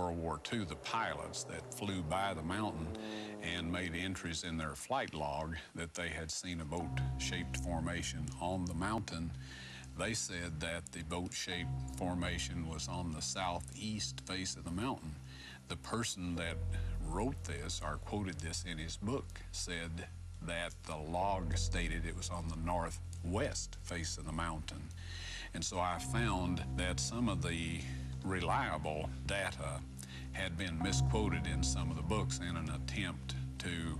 World War II, the pilots that flew by the mountain and made entries in their flight log that they had seen a boat-shaped formation on the mountain. They said that the boat-shaped formation was on the southeast face of the mountain. The person that wrote this, or quoted this in his book, said that the log stated it was on the northwest face of the mountain. And so I found that some of the reliable data had been misquoted in some of the books in an attempt to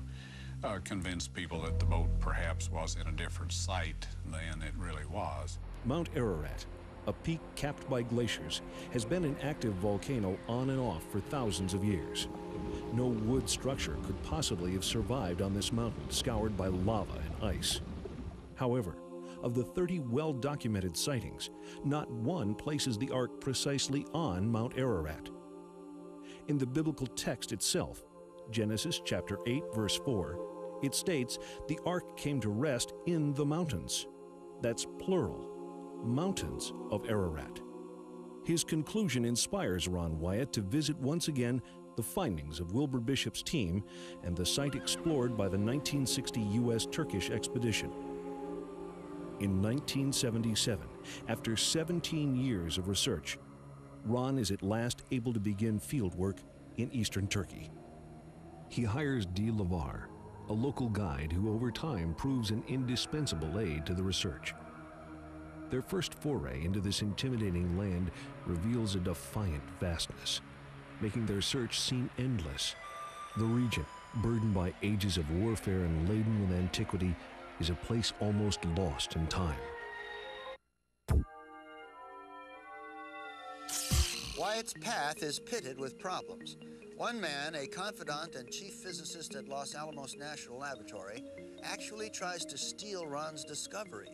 convince people that the boat perhaps was in a different site than it really was. Mount Ararat, a peak capped by glaciers, has been an active volcano on and off for thousands of years. No wood structure could possibly have survived on this mountain scoured by lava and ice. However, of the 30 well-documented sightings, not one places the Ark precisely on Mount Ararat. In the biblical text itself, Genesis chapter 8, verse 4, it states the Ark came to rest in the mountains. That's plural, mountains of Ararat. His conclusion inspires Ron Wyatt to visit once again the findings of Wilbur Bishop's team and the site explored by the 1960 U.S.-Turkish expedition. In 1977, after 17 years of research, Ron is at last able to begin fieldwork in eastern Turkey. He hires D. Lavar, a local guide who over time proves an indispensable aid to the research. Their first foray into this intimidating land reveals a defiant vastness, making their search seem endless. The region, burdened by ages of warfare and laden with antiquity, is a place almost lost in time. Wyatt's path is pitted with problems. One man, a confidant and chief physicist at Los Alamos National Laboratory, actually tries to steal Ron's discovery,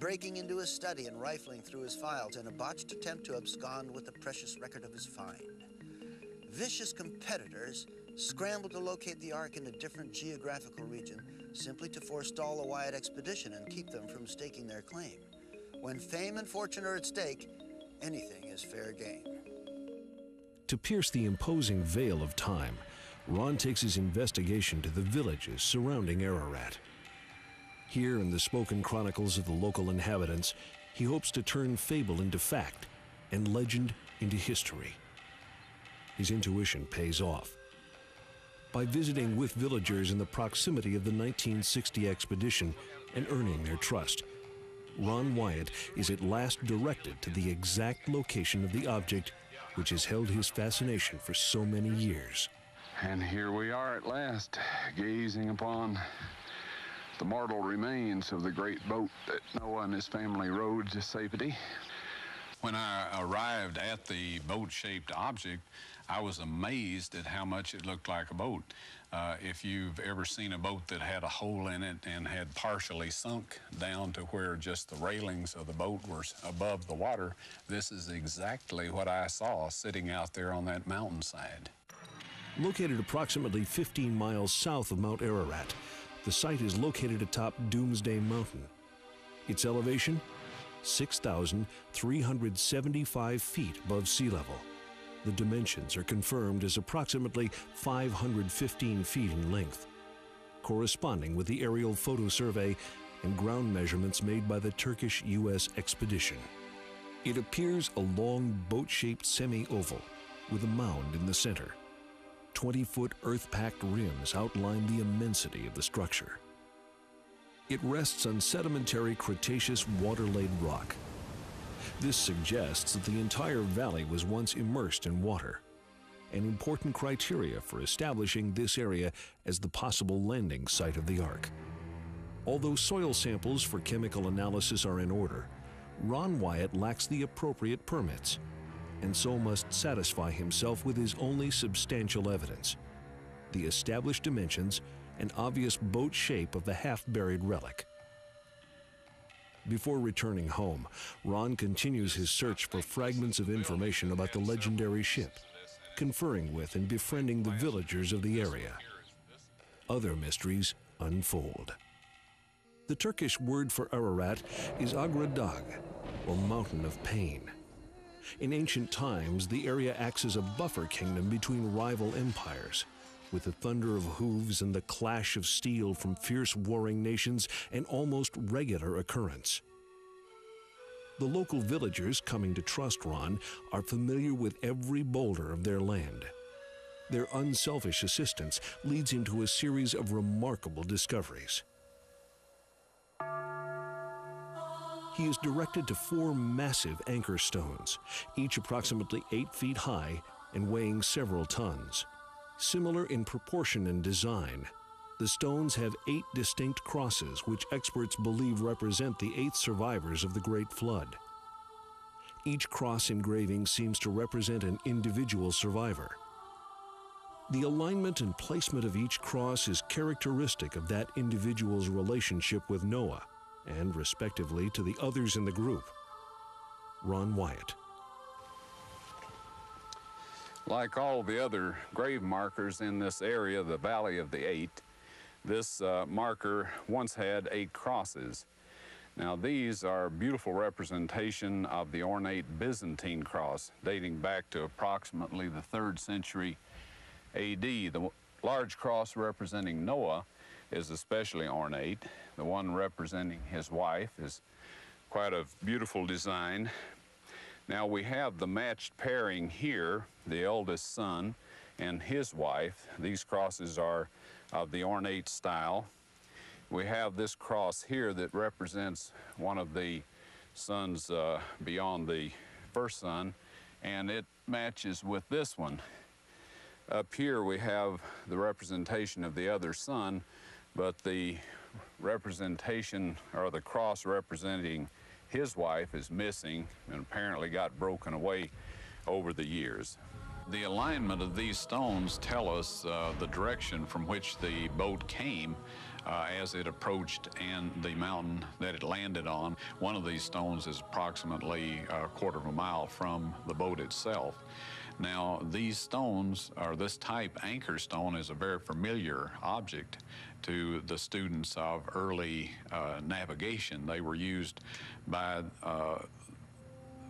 breaking into his study and rifling through his files in a botched attempt to abscond with the precious record of his find. Vicious competitors scramble to locate the Ark in a different geographical region simply to forestall the Wyatt expedition and keep them from staking their claim. When fame and fortune are at stake, anything is fair game. To pierce the imposing veil of time, Ron takes his investigation to the villages surrounding Ararat. Here in the spoken chronicles of the local inhabitants, he hopes to turn fable into fact and legend into history. His intuition pays off. By visiting with villagers in the proximity of the 1960 expedition and earning their trust, Ron Wyatt is at last directed to the exact location of the object which has held his fascination for so many years. And here we are at last, gazing upon the mortal remains of the great boat that Noah and his family rode to safety. When I arrived at the boat-shaped object, I was amazed at how much it looked like a boat. If you've ever seen a boat that had a hole in it and had partially sunk down to where just the railings of the boat were above the water, this is exactly what I saw sitting out there on that mountainside. Located approximately 15 miles south of Mount Ararat, the site is located atop Doomsday Mountain. Its elevation, 6,375 feet above sea level. The dimensions are confirmed as approximately 515 feet in length, corresponding with the aerial photo survey and ground measurements made by the Turkish U.S. expedition. It appears a long boat-shaped semi-oval with a mound in the center. 20-foot earth-packed rims outline the immensity of the structure. It rests on sedimentary Cretaceous water-laid rock. This suggests that the entire valley was once immersed in water, an important criteria for establishing this area as the possible landing site of the Ark. Although soil samples for chemical analysis are in order, Ron Wyatt lacks the appropriate permits, and so must satisfy himself with his only substantial evidence: the established dimensions and obvious boat shape of the half-buried relic. Before returning home, Ron continues his search for fragments of information about the legendary ship, conferring with and befriending the villagers of the area. Other mysteries unfold. The Turkish word for Ararat is Agra Dag, or Mountain of Pain. In ancient times, the area acts as a buffer kingdom between rival empires, with the thunder of hooves and the clash of steel from fierce warring nations an almost regular occurrence. The local villagers coming to trust Ron are familiar with every boulder of their land. Their unselfish assistance leads him to a series of remarkable discoveries. He is directed to 4 massive anchor stones, each approximately 8 feet high and weighing several tons. Similar in proportion and design, the stones have 8 distinct crosses which experts believe represent the 8 survivors of the Great Flood. Each cross engraving seems to represent an individual survivor. The alignment and placement of each cross is characteristic of that individual's relationship with Noah and, respectively, to the others in the group. Ron Wyatt. Like all the other grave markers in this area, the Valley of the Eight, this marker once had 8 crosses. Now these are a beautiful representation of the ornate Byzantine cross dating back to approximately the 3rd century AD. The large cross representing Noah is especially ornate. The one representing his wife is quite a beautiful design. Now we have the matched pairing here, the eldest son and his wife. These crosses are of the ornate style. We have this cross here that represents one of the sons beyond the first son, and it matches with this one. Up here we have the representation of the other son, but the representation, or the cross representing his wife, is missing and apparently got broken away over the years. The alignment of these stones tell us the direction from which the boat came as it approached and the mountain that it landed on. One of these stones is approximately a quarter of a mile from the boat itself. Now, these stones, or this type anchor stone, is a very familiar object to the students of early navigation. They were used by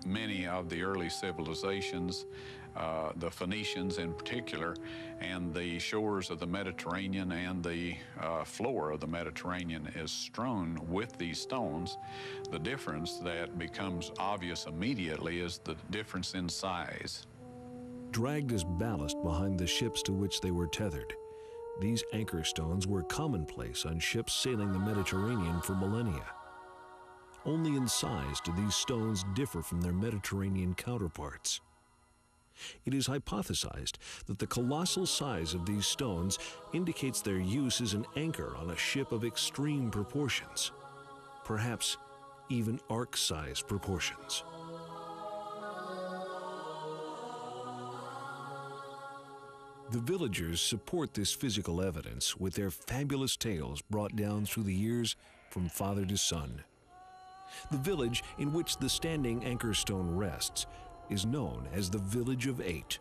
many of the early civilizations, the Phoenicians in particular, and the shores of the Mediterranean and the floor of the Mediterranean is strewn with these stones. The difference that becomes obvious immediately is the difference in size. Dragged as ballast behind the ships to which they were tethered, these anchor stones were commonplace on ships sailing the Mediterranean for millennia. Only in size do these stones differ from their Mediterranean counterparts. It is hypothesized that the colossal size of these stones indicates their use as an anchor on a ship of extreme proportions, perhaps even ark-sized proportions. The villagers support this physical evidence with their fabulous tales brought down through the years from father to son. The village in which the standing anchor stone rests is known as the Village of Eight.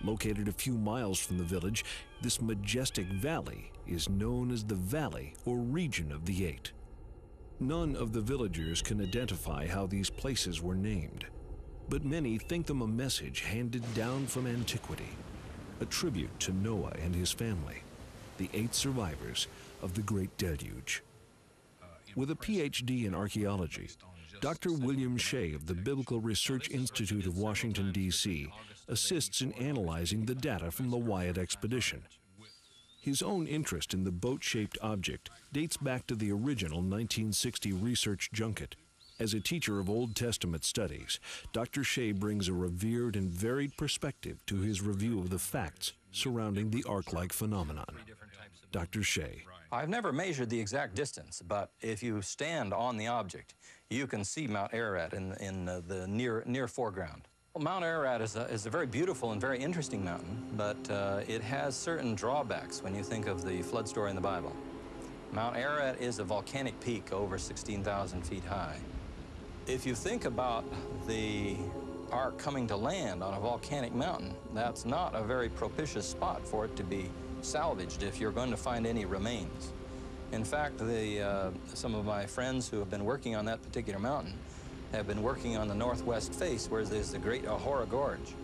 Located a few miles from the village, this majestic valley is known as the Valley or Region of the Eight. None of the villagers can identify how these places were named, but many think them a message handed down from antiquity, a tribute to Noah and his family, the 8 survivors of the Great Deluge. With a PhD in archaeology, Dr. William Shea of the Biblical Research Institute of Washington, D.C., assists in analyzing the data from the Wyatt expedition. His own interest in the boat-shaped object dates back to the original 1960 research junket. As a teacher of Old Testament studies, Dr. Shea brings a revered and varied perspective to his review of the facts surrounding the ark-like phenomenon. Dr. Shea. I've never measured the exact distance, but if you stand on the object, you can see Mount Ararat in the near foreground. Well, Mount Ararat is a very beautiful and very interesting mountain, but it has certain drawbacks when you think of the flood story in the Bible. Mount Ararat is a volcanic peak over 16,000 feet high. If you think about the ark coming to land on a volcanic mountain, that's not a very propitious spot for it to be salvaged if you're going to find any remains. In fact, some of my friends who have been working on that particular mountain have been working on the northwest face where there's the great Ahora Gorge.